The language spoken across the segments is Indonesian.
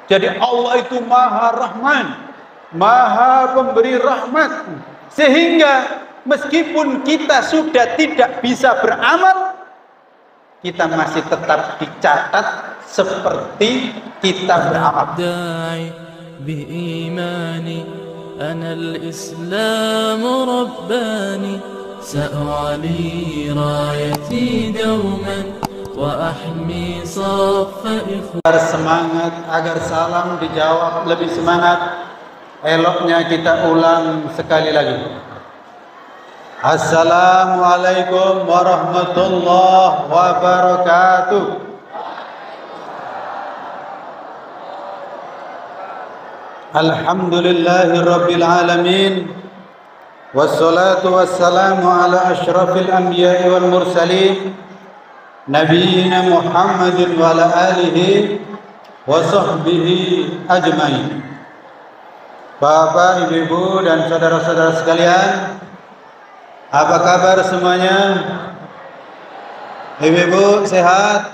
Jadi Allah itu Maha Rahman, Maha Pemberi rahmat, sehingga meskipun kita sudah tidak bisa beramal, kita masih tetap dicatat seperti kita beramal. أنا الإسلام رباني سأعلي رايتي دوما وأحمي صف إخواني. Semangat agar salam dijawab lebih semangat. Eloknya kita ulang sekali lagi. Assalamualaikum warahmatullahi wabarakatuh. Alhamdulillahi rabbil alamin, wassalatu wassalamu ala ashrafil anbiya'i wal mursalin, nabiyyina Muhammadin wa ala alihi wa sahbihi ajmain. Bapak, ibu-ibu dan saudara-saudara sekalian, apa kabar semuanya? Ibu-ibu sehat?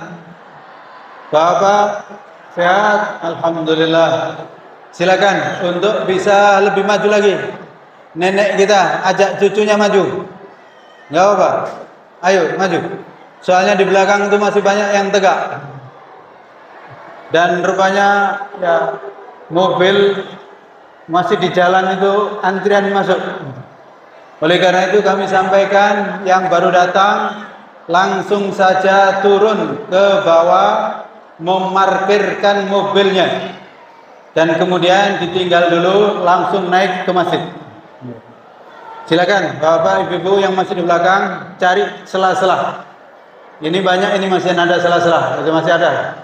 Bapak sehat? Alhamdulillah. Silakan untuk bisa lebih maju lagi. Nenek kita ajak cucunya maju. Enggak apa-apa. Ayo maju. Soalnya di belakang itu masih banyak yang tegak. Dan rupanya ya mobil masih di jalan itu antrian masuk. Oleh karena itu kami sampaikan yang baru datang langsung saja turun ke bawah memarkirkan mobilnya. Dan kemudian ditinggal dulu langsung naik ke masjid. Silakan Bapak Ibu yang masih di belakang cari sela-sela. Ini banyak, ini masih ada sela-sela, masih ada.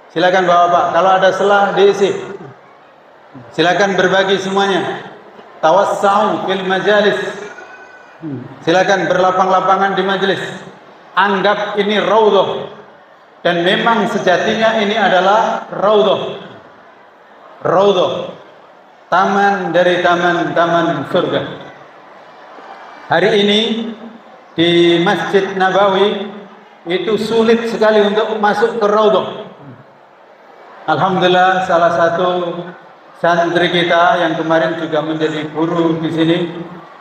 Silakan Bapak, kalau ada sela diisi. Silakan berbagi semuanya. Tawassau fil majalis. Silakan berlapang-lapangan di majelis. Anggap ini raudhah. Dan memang sejatinya ini adalah raudhah. Raudhah, taman dari taman-taman surga. Hari ini di Masjid Nabawi itu sulit sekali untuk masuk ke raudhah. Alhamdulillah salah satu santri kita yang kemarin juga menjadi guru di sini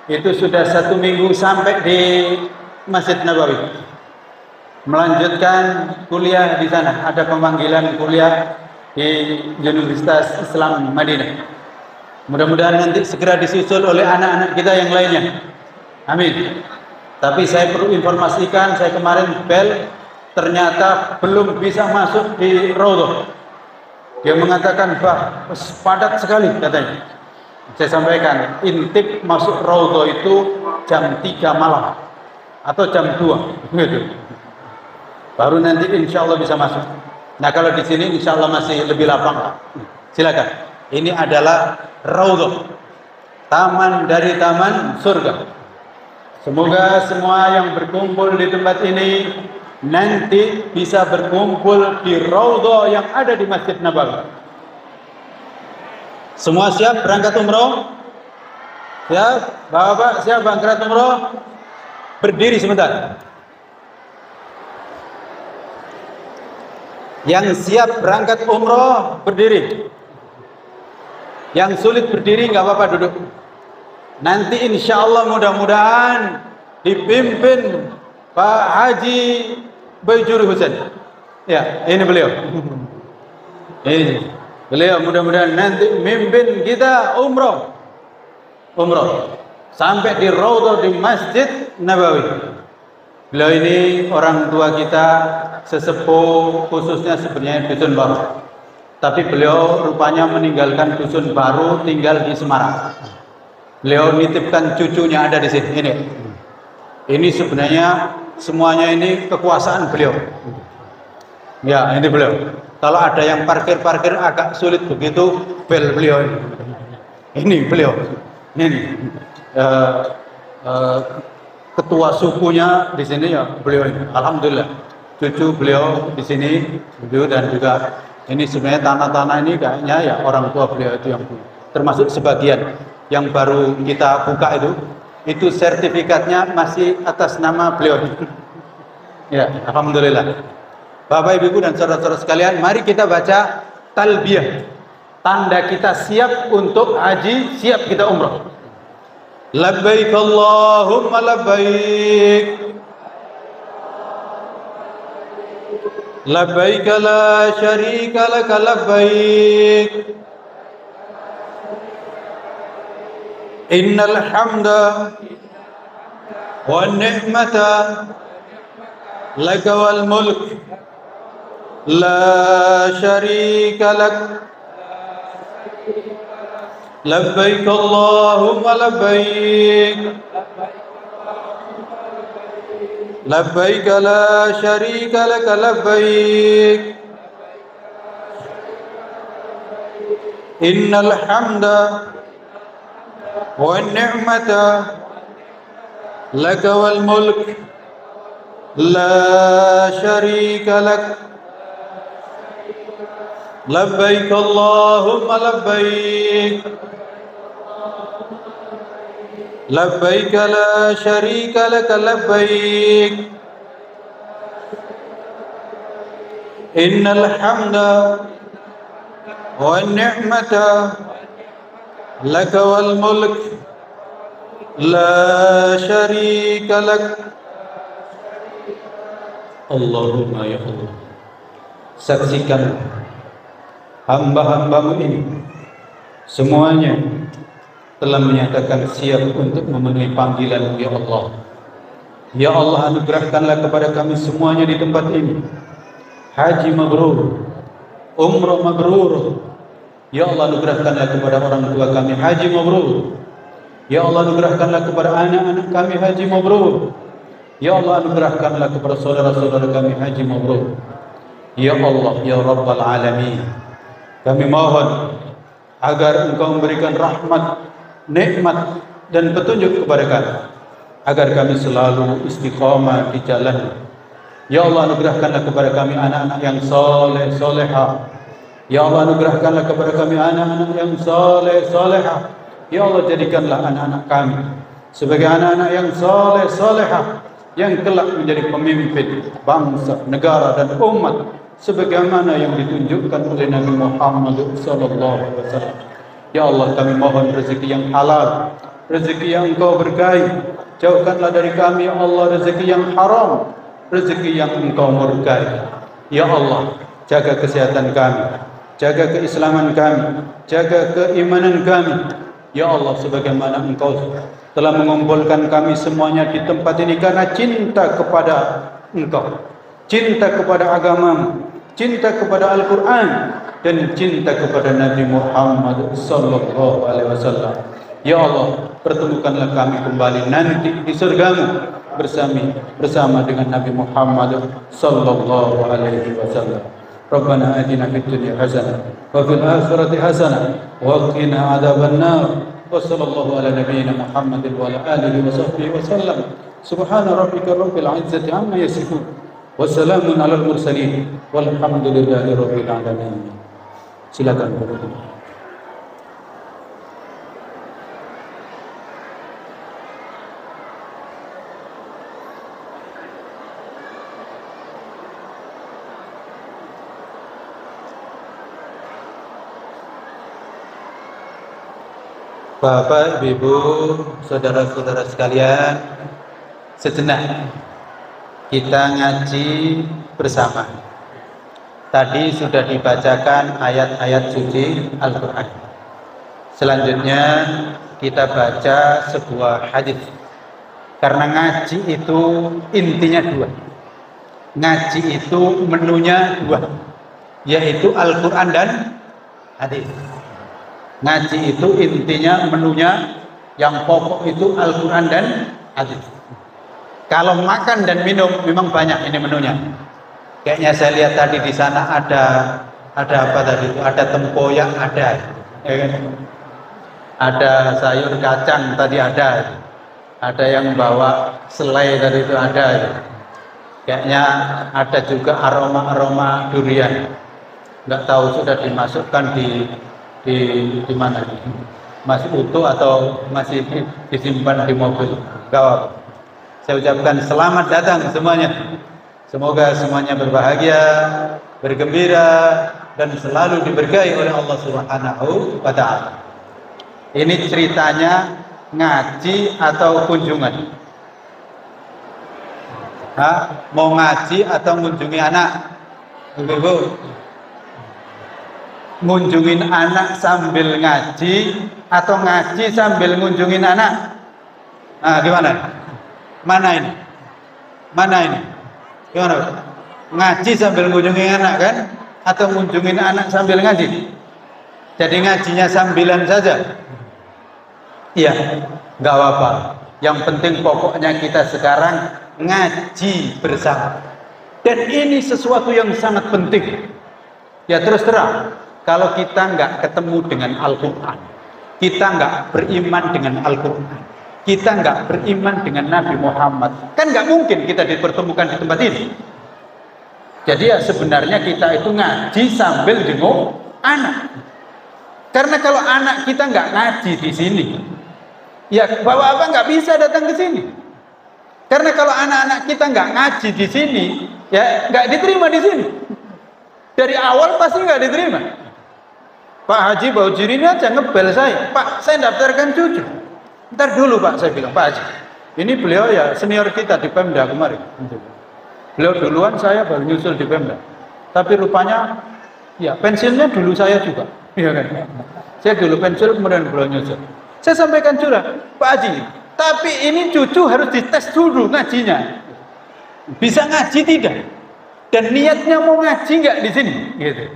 itu sudah 1 minggu sampai di Masjid Nabawi, melanjutkan kuliah di sana. Ada pemanggilan kuliah di Universitas Islam Madinah. Mudah-mudahan nanti segera disusul oleh anak-anak kita yang lainnya. Amin. Tapi saya perlu informasikan, saya kemarin bel ternyata belum bisa masuk di raudhah. Dia mengatakan, "Bah, padat sekali," katanya. Saya sampaikan, intip masuk raudhah itu jam 3 malam atau jam 2 gitu. Baru nanti insya Allah bisa masuk. Nah kalau di sini insya Allah masih lebih lapang. Silakan. Ini adalah raudhah, taman dari taman surga. Semoga semua yang berkumpul di tempat ini nanti bisa berkumpul di raudhah yang ada di Masjid Nabawi. Semua siap berangkat umroh? Siap? Bapak siap berangkat umroh? Berdiri sebentar. Yang siap berangkat umroh berdiri. Yang sulit berdiri nggak apa-apa, duduk. Nanti insya Allah mudah-mudahan dipimpin Pak Haji Baijuri Husain. Ya, ini beliau. Ini beliau mudah-mudahan nanti mimpin kita umroh sampai di raudhah di Masjid Nabawi. Beliau ini orang tua kita, sesepuh, khususnya sebenarnya dusun baru. Tapi beliau rupanya meninggalkan dusun baru, tinggal di Semarang. Beliau nitipkan cucunya ada di sini. Ini sebenarnya semuanya ini kekuasaan beliau. Ya, ini beliau. Kalau ada yang parkir-parkir agak sulit begitu, bel beliau ini. Ini beliau. Ini. Ketua sukunya di sini ya beliau ini. Alhamdulillah. Cucu beliau di sini, beliau dan juga ini sebenarnya tanah-tanah ini kayaknya ya orang tua beliau itu yang punya. Termasuk sebagian yang baru kita buka itu sertifikatnya masih atas nama beliau. Ya, alhamdulillah. Bapak, Ibu dan saudara-saudara sekalian, mari kita baca talbiyah. tanda kita siap untuk haji, siap kita umrah. Labbaik Allahumma labbaik, labbaik la syarika laka labbaik, innal hamda wan ni'mata laka wal mulk la syarika lak, labbaik Allahumma labbaik, labbaik la syarika laka labbaik, innal hamda wan ni'mata laka wal mulk la syarika lak, labbaik Allahumma labbaik, labbaik la syarika laka labbaik, innal hamda wan ni'mata laka wal mulk la syarika lak. Allahumma ya Allah, saksikan hamba-hambamu ini semuanya telah menyatakan siap untuk memenuhi panggilan-Mu ya Allah. Ya Allah, anugerahkanlah kepada kami semuanya di tempat ini haji mabrur, umrah mabrur. Ya Allah, anugerahkanlah kepada orang tua kami haji mabrur. Ya Allah, anugerahkanlah kepada anak-anak kami haji mabrur. Ya Allah, anugerahkanlah kepada saudara-saudara kami haji mabrur. Ya Allah, ya Rabbal Alamin, kami mohon agar Engkau memberikan rahmat, nikmat dan petunjuk kepada kami, agar kami selalu istiqamah di jalan. Ya Allah, anugerahkanlah kepada kami anak-anak yang soleh solehah. Ya Allah, anugerahkanlah kepada kami anak-anak yang soleh solehah. Ya Allah, jadikanlah anak-anak kami sebagai anak-anak yang soleh solehah, yang kelak menjadi pemimpin bangsa, negara dan umat sebagaimana yang ditunjukkan oleh Nabi Muhammad SAW. Ya Allah, kami mohon rezeki yang halal, rezeki yang Engkau berkahi. Jauhkanlah dari kami ya Allah rezeki yang haram, rezeki yang Engkau murkai. Ya Allah, jaga kesehatan kami, jaga keislaman kami, jaga keimanan kami. Ya Allah, sebagaimana Engkau telah mengumpulkan kami semuanya di tempat ini karena cinta kepada Engkau, cinta kepada agamamu, cinta kepada Al-Quran, dan cinta kepada Nabi Muhammad sallallahu alaihi wasallam. Ya Allah, pertemukanlah kami kembali nanti di surgamu bersama dengan Nabi Muhammad sallallahu alaihi wasallam. Rabbana atina fid dunya hasanah wa fil akhirati hasanah wa qina adzabannar. Wa sallallahu ala nabiyyina Muhammadin wa ala alihi wa sahbihi wa sallam. Subhana rabbika rabbil izzati amma yasifun. Wassalamun alal mursalin walhamdulillahi rabbil alamin. Silakan Bapak. Bapak, Ibu, saudara-saudara sekalian, sejenak kita ngaji bersama. Tadi sudah dibacakan ayat-ayat suci Al-Quran. Selanjutnya kita baca sebuah hadis. Karena ngaji itu intinya dua. Ngaji itu menunya dua, yaitu Al-Quran dan hadis. Ngaji itu intinya menunya yang pokok itu Al-Quran dan hadis. Kalau makan dan minum memang banyak ini menunya. Kayaknya saya lihat tadi di sana ada apa tadi itu? Ada tempoyak ada, ya kan? Ada sayur kacang tadi ada yang bawa selai tadi itu ada. Kayaknya ada juga aroma durian. Nggak tahu sudah dimasukkan di mana? Masih utuh atau masih disimpan di mobil? Gawat. Saya ucapkan selamat datang semuanya. Semoga semuanya berbahagia, bergembira, dan selalu diberkahi oleh Allah Subhanahu wa taala. Ini ceritanya ngaji atau kunjungan? Mau ngaji atau mengunjungi anak? Ibu, ngunjungin anak sambil ngaji atau ngaji sambil ngunjungin anak? Gimana? Mana ini? Gimana? Ngaji sambil ngunjungi anak kan? Atau ngunjungin anak sambil ngaji? Jadi ngajinya sambilan saja? Iya, nggak apa-apa. Yang penting pokoknya kita sekarang ngaji bersama. Dan ini sesuatu yang sangat penting. Ya terus terang, kalau kita nggak ketemu dengan Al-Quran, kita nggak beriman dengan Al-Quran, kita nggak beriman dengan Nabi Muhammad, kan nggak mungkin kita dipertemukan di tempat ini. Jadi ya sebenarnya kita itu ngaji sambil jenguk anak. Karena kalau anak kita nggak ngaji di sini, ya bapak-bapak nggak bisa datang ke sini. Karena kalau anak-anak kita nggak ngaji di sini, ya nggak diterima di sini. Dari awal pasti nggak diterima. Pak Haji Baujiri ini aja ngebel saya, Pak, saya daftarkan cucu. Ntar dulu Pak, saya bilang, Pak Haji, ini beliau ya senior kita di Pemda kemarin. Beliau duluan, saya baru nyusul di Pemda. Tapi rupanya, ya pensilnya dulu saya juga. Iya kan? Saya dulu pensil, kemudian beliau nyusul. Saya sampaikan juga, Pak Haji, tapi ini cucu harus dites dulu ngajinya. Bisa ngaji tidak? Dan niatnya mau ngaji nggak di sini? Gitu.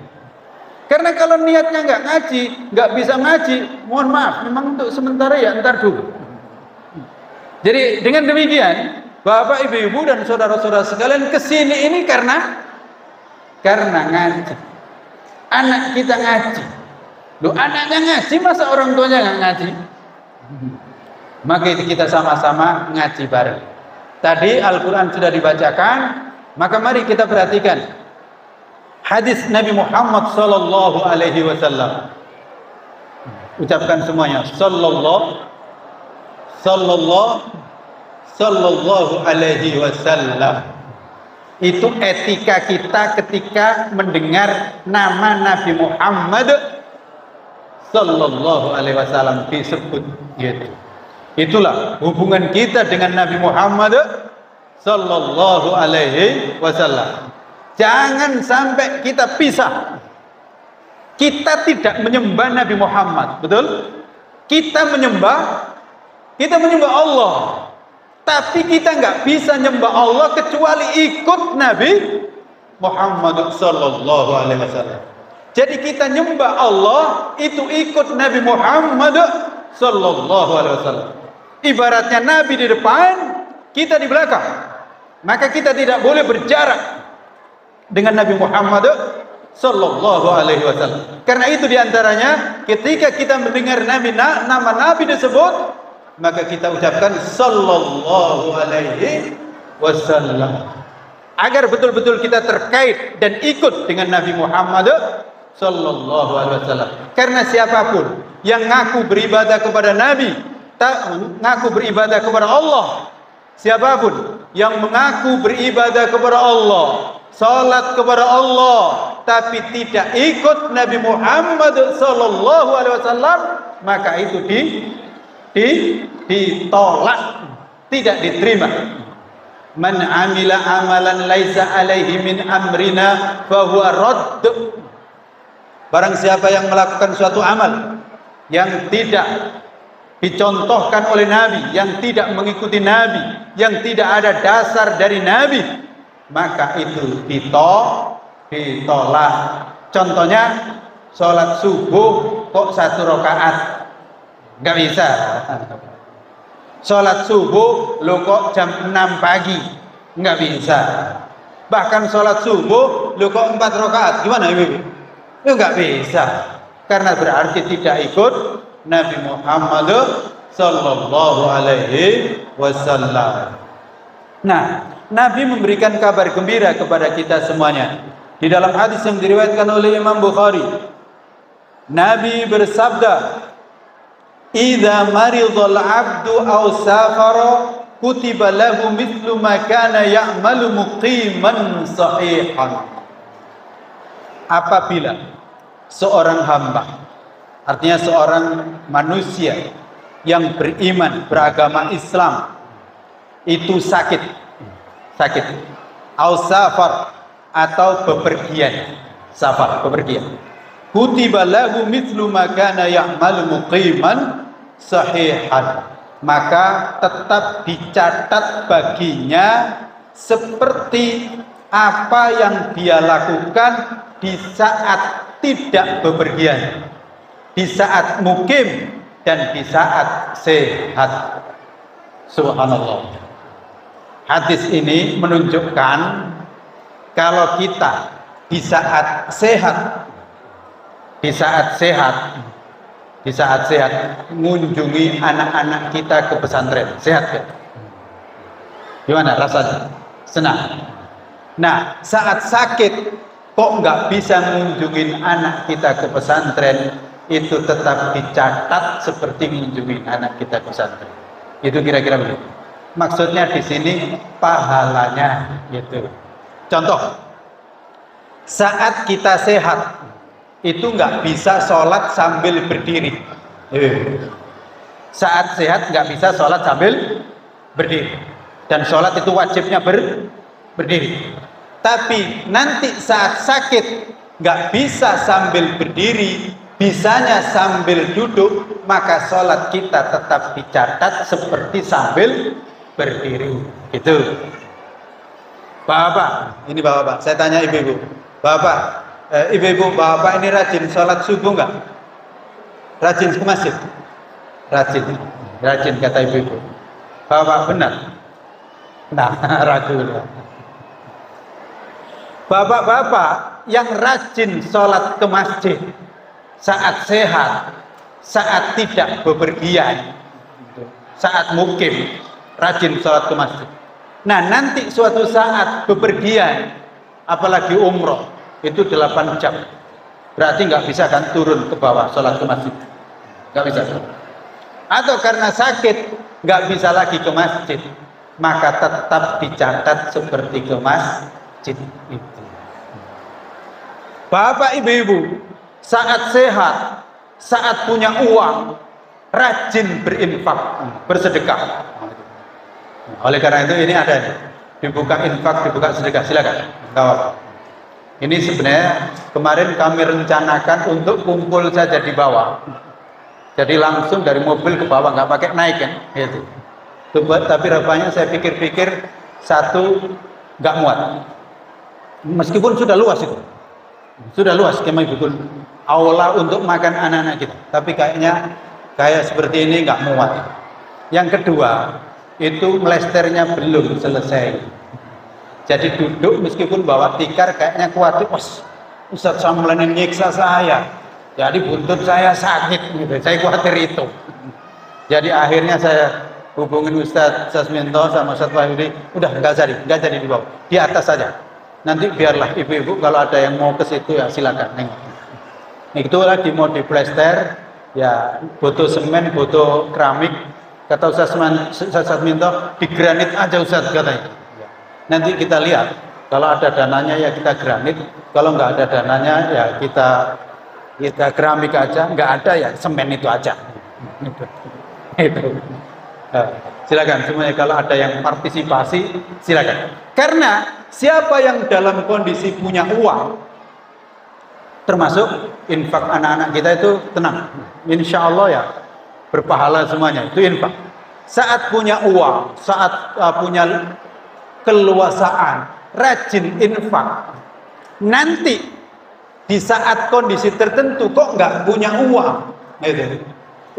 Karena kalau niatnya nggak ngaji, nggak bisa ngaji, mohon maaf, memang untuk sementara ya ntar dulu. Jadi dengan demikian, Bapak, Ibu-ibu dan saudara-saudara sekalian kesini ini karena ngaji. Anak kita ngaji. Loh, anaknya ngaji, masa orang tuanya nggak ngaji? Maka itu kita sama-sama ngaji bareng. Tadi Al-Quran sudah dibacakan, maka mari kita perhatikan hadis Nabi Muhammad sallallahu alaihi wasallam. Ucapkan semuanya, sallallahu alaihi wasallam. Itu etika kita ketika mendengar nama Nabi Muhammad sallallahu alaihi wasallam disebut gitu. Itulah hubungan kita dengan Nabi Muhammad sallallahu alaihi wasallam. Jangan sampai kita pisah. Kita tidak menyembah Nabi Muhammad, betul? Kita menyembah Allah. Tapi kita nggak bisa nyembah Allah kecuali ikut Nabi Muhammad sallallahu alaihi wasallam. Jadi kita nyembah Allah itu ikut Nabi Muhammad sallallahu alaihi wasallam. Ibaratnya Nabi di depan, kita di belakang. Maka kita tidak boleh berjarak dengan Nabi Muhammad sallallahu alaihi wasallam. Karena itu diantaranya ketika kita mendengar nama Nabi disebut, maka kita ucapkan sallallahu alaihi wasallam. Agar betul-betul kita terkait dan ikut dengan Nabi Muhammad sallallahu alaihi wasallam. Karena siapapun yang ngaku beribadah kepada Nabi, ngaku beribadah kepada Allah, siapapun yang mengaku beribadah kepada Allah, salat kepada Allah, tapi tidak ikut Nabi Muhammad sallallahu alaihi wasallam, maka itu ditolak, tidak diterima. Man amila amalan laisa alaihi min amrina fahuwa radd. Barang siapa yang melakukan suatu amal yang tidak dicontohkan oleh Nabi, yang tidak mengikuti Nabi, yang tidak ada dasar dari Nabi, maka itu ditolak. Contohnya sholat subuh kok 1 rakaat, nggak bisa. Sholat subuh lo kok jam 6 pagi, nggak bisa. Bahkan sholat subuh lo kok 4 rakaat, gimana ibu? Lo nggak bisa, karena berarti tidak ikut Nabi Muhammad sallallahu alaihi wasallam. Nah, Nabi memberikan kabar gembira kepada kita semuanya. Di dalam hadis yang diriwayatkan oleh Imam Bukhari, Nabi bersabda, "Idza maridul 'abdu aw safara kutiba lahu mithlu ma kana ya'malu muqiman sahihan." apabila seorang hamba, artinya seorang manusia yang beriman, beragama Islam itu sakit, au safar, atau bepergian, safar, bepergian, kutiba lahu mithlu ma kana ya'malu muqiman sahihan, maka tetap dicatat baginya seperti apa yang dia lakukan di saat tidak bepergian, di saat mukim, dan di saat sehat. Subhanallah. Hadis ini menunjukkan kalau kita di saat sehat, mengunjungi anak-anak kita ke pesantren, sehat kan? Gimana rasanya? Senang. Nah, saat sakit kok nggak bisa mengunjungi anak kita ke pesantren, itu tetap dicatat seperti mengunjungi anak kita ke pesantren. Itu kira-kira begitu. Maksudnya di sini pahalanya gitu. Contoh, saat kita sehat itu nggak bisa sholat sambil berdiri. Saat sehat nggak bisa sholat sambil berdiri, dan sholat itu wajibnya berdiri. Tapi nanti saat sakit nggak bisa sambil berdiri, bisanya sambil duduk, maka sholat kita tetap dicatat seperti sambil berdiri. Gitu. Bapak, ini bapak, saya tanya ibu-ibu, bapak, ibu-ibu, bapak ini rajin sholat subuh nggak? Rajin ke masjid? Rajin kata ibu-ibu. Bapak benar? Nah, ragu. Bapak-bapak yang rajin sholat ke masjid saat sehat, saat tidak bepergian, saat mukim, rajin sholat ke masjid. Nah, nanti suatu saat bepergian, apalagi umroh, itu 8 jam. Berarti nggak bisa kan turun ke bawah sholat ke masjid? Nggak bisa. Atau karena sakit, nggak bisa lagi ke masjid, maka tetap dicatat seperti ke masjid itu. Bapak ibu-ibu, saat sehat, saat punya uang, rajin berinfak, bersedekah. Oleh karena itu ini ada dibuka infak, dibuka sedekah, silakan. Ini sebenarnya kemarin kami rencanakan untuk kumpul saja di bawah. Jadi langsung dari mobil ke bawah, nggak pakai naik kan? Itu. Tapi rupanya saya pikir-pikir satu nggak muat. Meskipun sudah luas itu. Sudah luas kami bikin aula untuk makan anak-anak kita, tapi kayaknya kayak seperti ini nggak muat. Yang kedua, itu melesternya belum selesai. Jadi duduk meskipun bawa tikar kayaknya khawatir, Ustaz Samlan ini nyiksa saya, jadi buntut saya sakit gitu. Saya khawatir itu. Jadi akhirnya saya hubungin Ustaz Sasminto sama Ustaz Wahyudi, udah nggak jadi di bawah, di atas saja. Nanti biarlah ibu-ibu kalau ada yang mau ke situ ya silakan nengok. Itu lagi mau diplester, ya butuh semen, butuh keramik. Kata Ustaz Minto, di granit aja Ustaz katanya. Nanti kita lihat, kalau ada dananya ya kita granit, kalau nggak ada dananya ya kita keramik aja, nggak ada ya semen itu aja. Itu. Silakan semuanya, kalau ada yang partisipasi silakan. Karena siapa yang dalam kondisi punya uang, termasuk infak anak-anak kita itu tenang, insya Allah ya berpahala semuanya, itu infak. Saat punya uang, saat punya keluasaan, rajin infak. Nanti di saat kondisi tertentu kok nggak punya uang, gitu,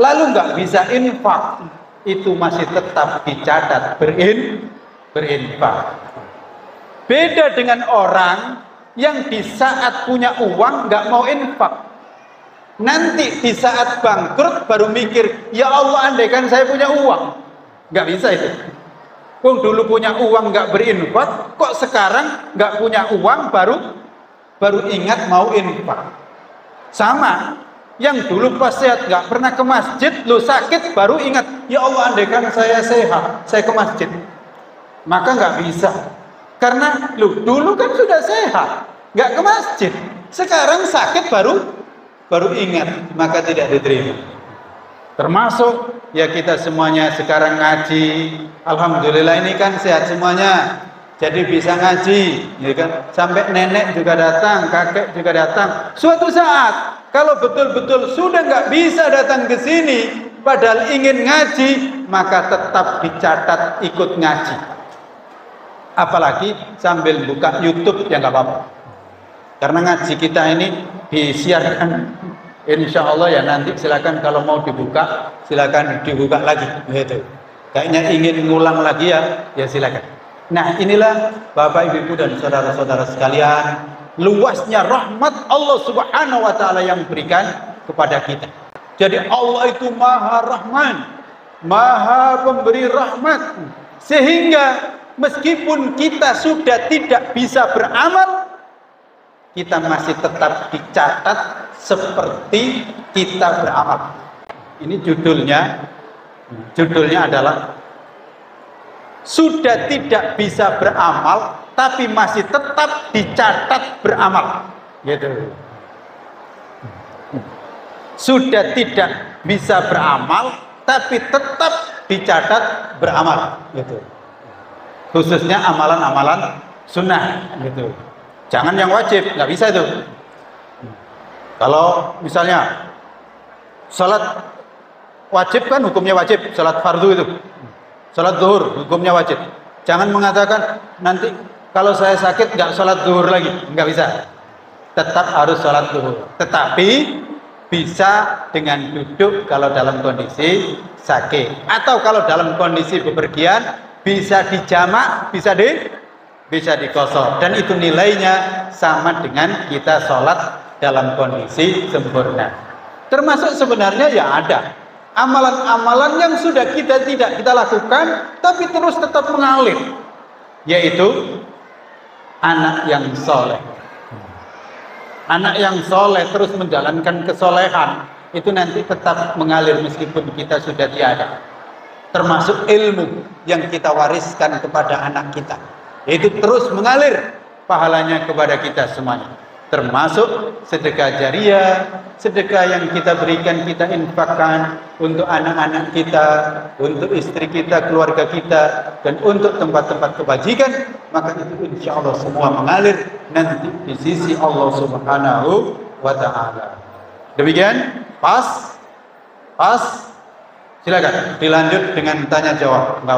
lalu nggak bisa infak, itu masih tetap dicatat berinfak. Beda dengan orang yang di saat punya uang nggak mau infak, nanti di saat bangkrut baru mikir, ya Allah andaikan saya punya uang. Nggak bisa itu. Kok dulu punya uang nggak berinfak, kok sekarang nggak punya uang baru ingat mau infak. Sama, yang dulu pas sehat nggak pernah ke masjid, lo sakit baru ingat, ya Allah andaikan saya sehat, saya ke masjid. Maka nggak bisa. Karena lu dulu kan sudah sehat, nggak ke masjid, Sekarang sakit baru ingat, maka tidak diterima. Termasuk ya kita semuanya sekarang ngaji, alhamdulillah ini kan sehat semuanya, jadi bisa ngaji, ya kan? Sampai nenek juga datang, kakek juga datang. Suatu saat kalau betul-betul sudah nggak bisa datang ke sini, padahal ingin ngaji, maka tetap dicatat ikut ngaji. Apalagi sambil buka YouTube ya nggak apa-apa. Karena ngaji kita ini disiarkan, insya Allah ya nanti silakan kalau mau dibuka, silakan dibuka lagi. Gitu. Kayaknya ingin ngulang lagi ya silakan. Nah inilah Bapak Ibu dan saudara-saudara sekalian, luasnya rahmat Allah Subhanahu wa Ta'ala yang berikan kepada kita. Jadi Allah itu Maha Rahman, Maha Pemberi rahmat, sehingga meskipun kita sudah tidak bisa beramal, kita masih tetap dicatat seperti kita beramal. Ini judulnya adalah sudah tidak bisa beramal tapi masih tetap dicatat beramal. Gitu. Sudah tidak bisa beramal tapi tetap dicatat beramal. Gitu. Khususnya amalan-amalan sunnah. Gitu. Jangan yang wajib, nggak bisa itu. Kalau misalnya salat wajib kan hukumnya wajib, salat fardu itu. Salat zuhur hukumnya wajib. Jangan mengatakan nanti kalau saya sakit nggak salat zuhur lagi, nggak bisa. Tetap harus salat zuhur. Tetapi bisa dengan duduk kalau dalam kondisi sakit, atau kalau dalam kondisi bepergian bisa dijamak, bisa dikosor, dan itu nilainya sama dengan kita sholat dalam kondisi sempurna. Termasuk sebenarnya ya ada amalan-amalan yang sudah kita tidak kita lakukan tapi terus tetap mengalir, yaitu anak yang soleh. Anak yang soleh terus menjalankan kesolehan itu nanti tetap mengalir meskipun kita sudah tiada. Termasuk ilmu yang kita wariskan kepada anak kita, yaitu terus mengalir pahalanya kepada kita semuanya. Termasuk sedekah jariah, sedekah yang kita berikan, kita infakkan untuk anak-anak kita, untuk istri kita, keluarga kita, dan untuk tempat-tempat kebajikan, maka itu insya Allah semua mengalir nanti di sisi Allah Subhanahu wa Ta'ala. Demikian, pas, silakan dilanjut dengan tanya jawab.